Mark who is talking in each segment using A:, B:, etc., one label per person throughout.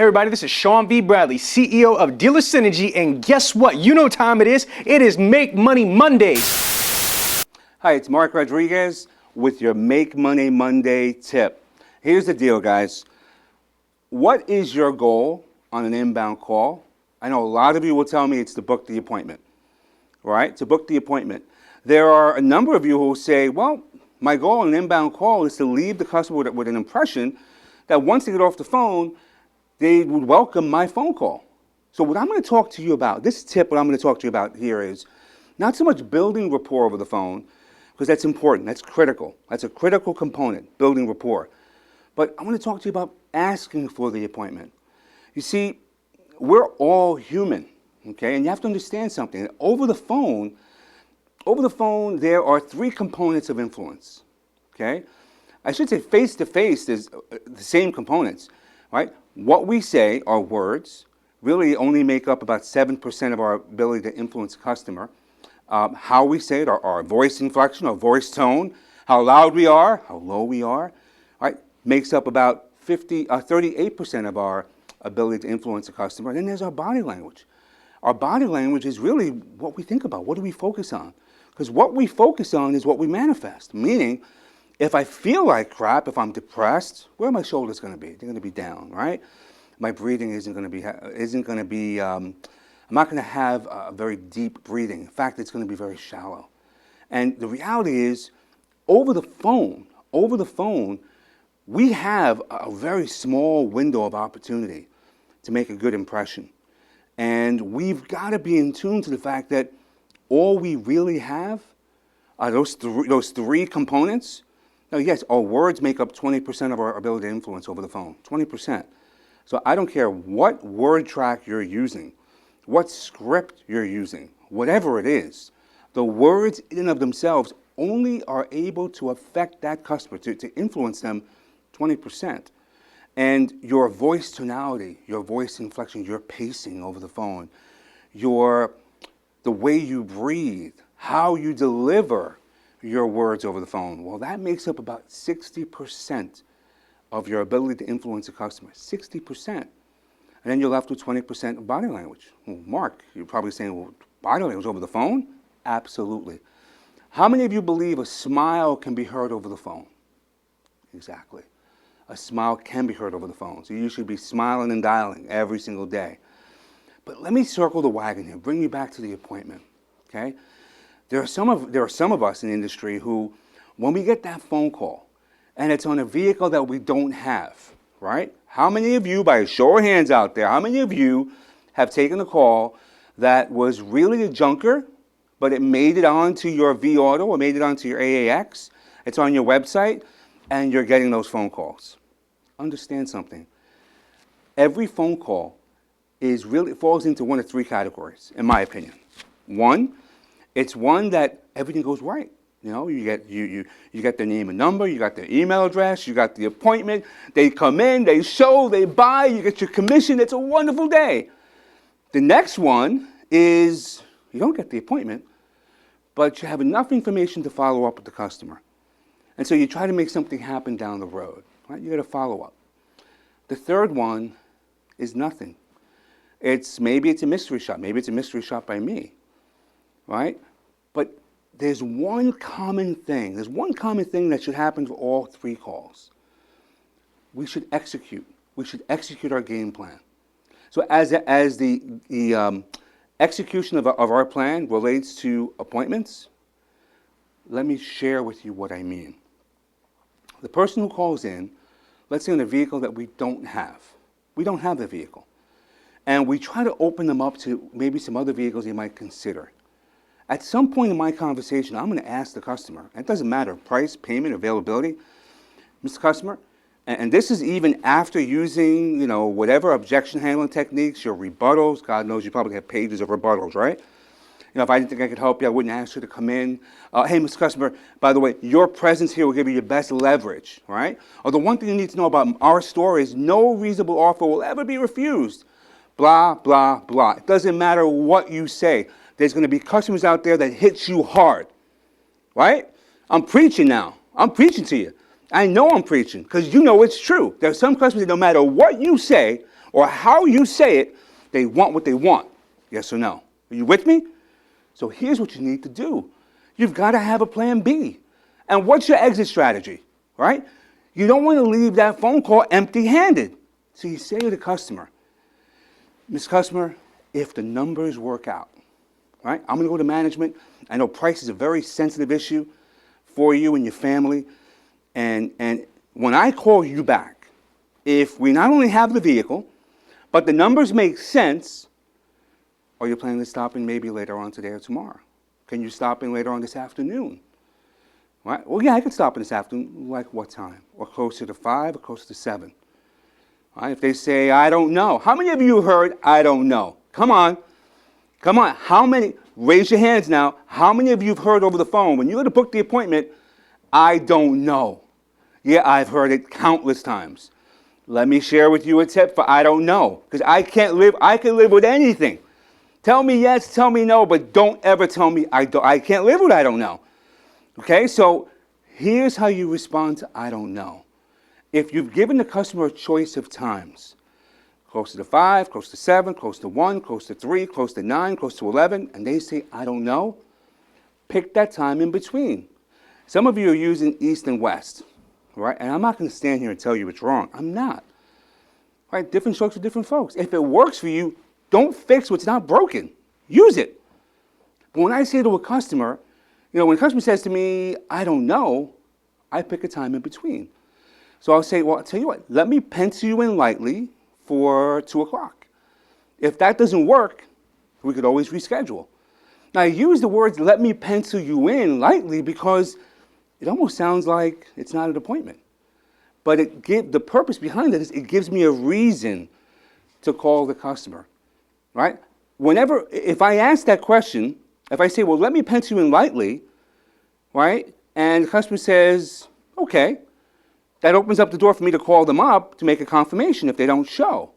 A: Hey everybody, this is Sean V. Bradley, CEO of Dealer Synergy, and guess what? You know what time it is. It is Make Money Mondays.
B: Hi, it's Mark Rodriguez with your Make Money Monday tip. Here's the deal, guys. What is your goal on an inbound call? I know a lot of you will tell me it's to book the appointment, right? To book the appointment. There are a number of you who will say, well, my goal on an inbound call is to leave the customer with an impression that once they get off the phone, they would welcome my phone call. So what I'm going to talk to you about, this tip, what I'm going to talk to you about here is not so much building rapport over the phone, because that's important, that's critical. That's a critical component, building rapport. But I want to talk to you about asking for the appointment. You see, we're all human, okay? And you have to understand something. Over the phone, there are three components of influence, okay? I should say face-to-face is the same components, right? What we say, our words, really only make up about 7% of our ability to influence a customer. How we say it, our voice inflection, our voice tone, how loud we are, how low we are, right, makes up about 38% of our ability to influence a customer. And then there's our body language. Our body language is really what we think about. What do we focus on? Because what we focus on is what we manifest, meaning if I feel like crap, if I'm depressed, where are my shoulders going to be? They're going to be down, right? My breathing isn't going to be, I'm not going to have a very deep breathing. In fact, it's going to be very shallow. And the reality is, over the phone, we have a very small window of opportunity to make a good impression. And we've got to be in tune to the fact that all we really have are those three components. Now, yes, our words make up 20% of our ability to influence over the phone, 20%. So I don't care what word track you're using, what script you're using, whatever it is, the words in and of themselves only are able to affect that customer, to influence them 20%. And your voice tonality, your voice inflection, your pacing over the phone, the way you breathe, how you deliver your words over the phone, well, that makes up about 60% of your ability to influence a customer, 60%. And then you're left with 20% of body language. Well, Mark, you're probably saying, well, body language over the phone? Absolutely. How many of you believe a smile can be heard over the phone? Exactly. A smile can be heard over the phone. So you should be smiling and dialing every single day. But let me circle the wagon here, bring you back to the appointment, okay? There are some of us in the industry who, when we get that phone call, and it's on a vehicle that we don't have, right? How many of you, by a show of hands out there, how many of you have taken a call that was really a junker, but it made it onto your vAuto or made it onto your AAX, it's on your website, and you're getting those phone calls? Understand something. Every phone call falls into one of three categories, in my opinion. One, it's one that everything goes right. You know, you get their name and number, you got their email address, you got the appointment, they come in, they show, they buy, you get your commission, it's a wonderful day. The next one is you don't get the appointment, but you have enough information to follow up with the customer. And so you try to make something happen down the road, right? You got to follow up. The third one is nothing. Maybe it's a mystery shop, maybe it's a mystery shop by me. Right? But there's one common thing. There's one common thing that should happen for all three calls. We should execute. We should execute our game plan. So as the execution of our plan relates to appointments, let me share with you what I mean. The person who calls in, let's say in a vehicle that we don't have. We don't have the vehicle. And we try to open them up to maybe some other vehicles they might consider. At some point in my conversation, I'm going to ask the customer, and it doesn't matter, price, payment, availability, Mr. Customer, and this is even after using, whatever objection handling techniques, your rebuttals. God knows you probably have pages of rebuttals, right? If I didn't think I could help you, I wouldn't ask you to come in. Hey, Mr. Customer, by the way, your presence here will give you your best leverage, right? Or the one thing you need to know about our store is no reasonable offer will ever be refused. Blah, blah, blah. It doesn't matter what you say. There's going to be customers out there that hits you hard, right? I'm preaching now. I'm preaching to you. I know I'm preaching because you know it's true. There are some customers that no matter what you say, or how you say it, they want what they want. Yes or no? Are you with me? So here's what you need to do. You've got to have a plan B. And what's your exit strategy, right? You don't want to leave that phone call empty-handed. So you say to the customer, Miss Customer, if the numbers work out, right? I'm going to go to management. I know price is a very sensitive issue for you and your family. And when I call you back, if we not only have the vehicle, but the numbers make sense, are you planning to stop in maybe later on today or tomorrow? Can you stop in later on this afternoon? Right? Well, yeah, I could stop in this afternoon. Like what time? Or closer to 5 or closer to 7? Right? If they say, I don't know. How many of you heard, I don't know? Come on. Come on. How many? Raise your hands now. How many of you have heard over the phone, when you go to book the appointment, I don't know? Yeah, I've heard it countless times. Let me share with you a tip for I don't know. Because I can live with anything. Tell me yes, tell me no, but don't ever tell me I can't live with I don't know. Okay, so here's how you respond to I don't know. If you've given the customer a choice of times, close to 5, close to 7, close to 1, close to 3, close to 9, close to 11, and they say I don't know, pick that time in between. Some of you are using East and West, right? And I'm not going to stand here and tell you it's wrong. I'm not. Right? Different strokes for different folks. If it works for you, don't fix what's not broken. Use it. But when I say to a customer, when a customer says to me, I don't know, I pick a time in between. So I'll say, well, I'll tell you what, let me pencil you in lightly for 2 o'clock. If that doesn't work, we could always reschedule. Now, I use the words, let me pencil you in lightly, because it almost sounds like it's not an appointment. But the purpose behind it is it gives me a reason to call the customer. Right? If I ask that question, if I say, well, let me pencil you in lightly, right? And the customer says, okay, that opens up the door for me to call them up to make a confirmation if they don't show.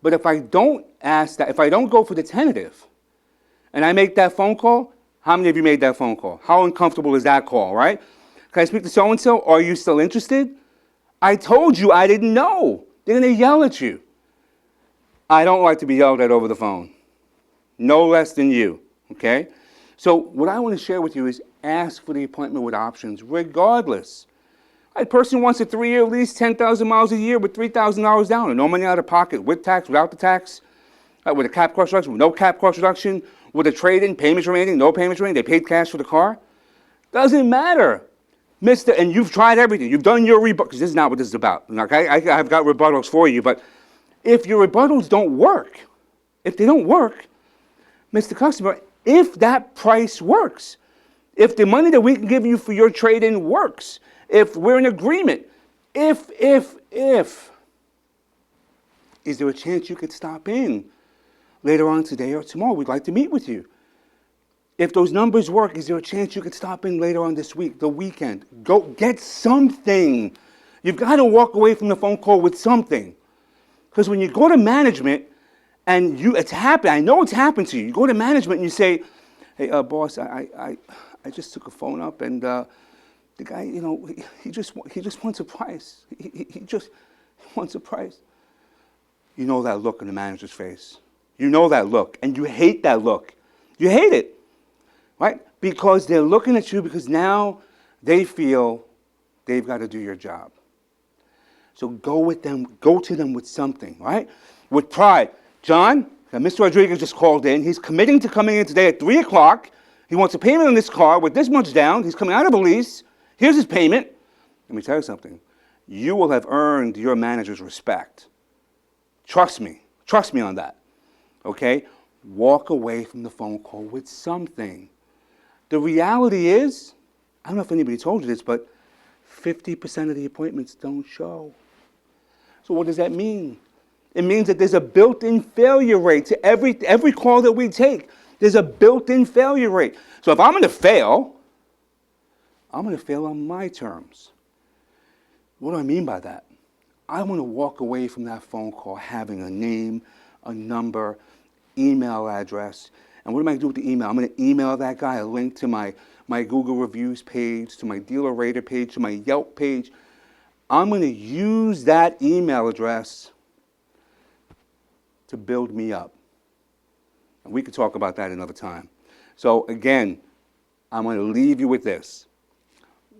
B: But if I don't ask that, if I don't go for the tentative, and I make that phone call, how many of you made that phone call? How uncomfortable is that call, right? Can I speak to so-and-so? Are you still interested? I told you I didn't know. They're going to yell at you. I don't like to be yelled at over the phone. No less than you, okay? So what I want to share with you is ask for the appointment with options regardless. A person wants a 3-year lease, 10,000 miles a year with $3,000 down and no money out of pocket, with tax, without the tax, with a cap cost reduction, with no cap cost reduction, with a trade-in, payments remaining, no payments remaining, they paid cash for the car. Doesn't matter. And you've tried everything. You've done your rebuttal, because this is not what this is about. Okay? I've got rebuttals for you, but if your rebuttals don't work, if they don't work, Mr. Customer, if that price works, if the money that we can give you for your trade-in works, if we're in agreement, is there a chance you could stop in later on today or tomorrow? We'd like to meet with you. If those numbers work, is there a chance you could stop in later on this week, the weekend? Go get something. You've got to walk away from the phone call with something. Because when you go to management, and it's happened, I know it's happened to you. You go to management and you say, hey, boss, I just took a phone up, and the guy, he just wants a price. He just wants a price. You know that look on the manager's face. You know that look, and you hate that look. You hate it, right? Because they're looking at you because now they feel they've got to do your job. So go to them with something, right? With pride. John, Mr. Rodriguez just called in. He's committing to coming in today at 3 o'clock. He wants a payment on this car with this much down. He's coming out of a lease. Here's his payment. Let me tell you something. You will have earned your manager's respect. Trust me. Trust me on that. Okay? Walk away from the phone call with something. The reality is, I don't know if anybody told you this, but 50% of the appointments don't show. So what does that mean? It means that there's a built-in failure rate to every call that we take. There's a built-in failure rate. So if I'm going to fail on my terms. What do I mean by that? I want to walk away from that phone call having a name, a number, email address. And what am I going to do with the email? I'm going to email that guy a link to my Google reviews page, to my dealer rater page, to my Yelp page. I'm going to use that email address to build me up. And we could talk about that another time. So again, I'm going to leave you with this.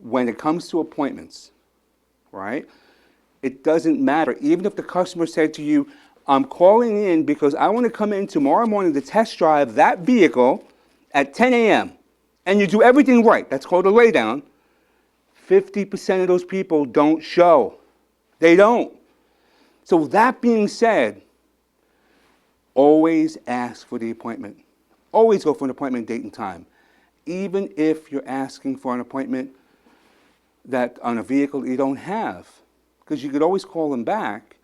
B: When it comes to appointments, right, it doesn't matter. Even if the customer said to you, I'm calling in because I want to come in tomorrow morning to test drive that vehicle at 10 a.m. and you do everything right, that's called a laydown, 50% of those people don't show. They don't. So that being said, always ask for the appointment. Always go for an appointment date and time. Even if you're asking for an appointment that on a vehicle you don't have, because you could always call them back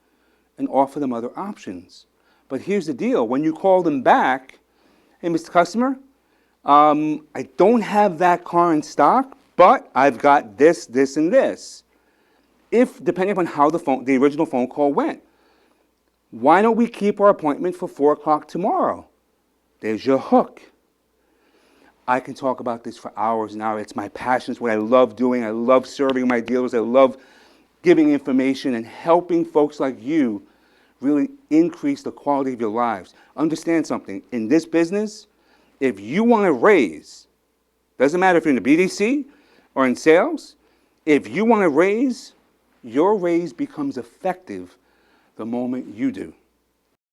B: and offer them other options. But here's the deal. When you call them back, hey, Mr. Customer, I don't have that car in stock, but I've got this, this, and this. Depending upon how the original phone call went. Why don't we keep our appointment for 4 o'clock tomorrow? There's your hook. I can talk about this for hours and hours. It's my passion. It's what I love doing. I love serving my dealers. I love giving information and helping folks like you really increase the quality of your lives. Understand something. In this business, if you want to raise, doesn't matter if you're in the BDC or in sales, if you want to raise, your raise becomes effective the moment you do.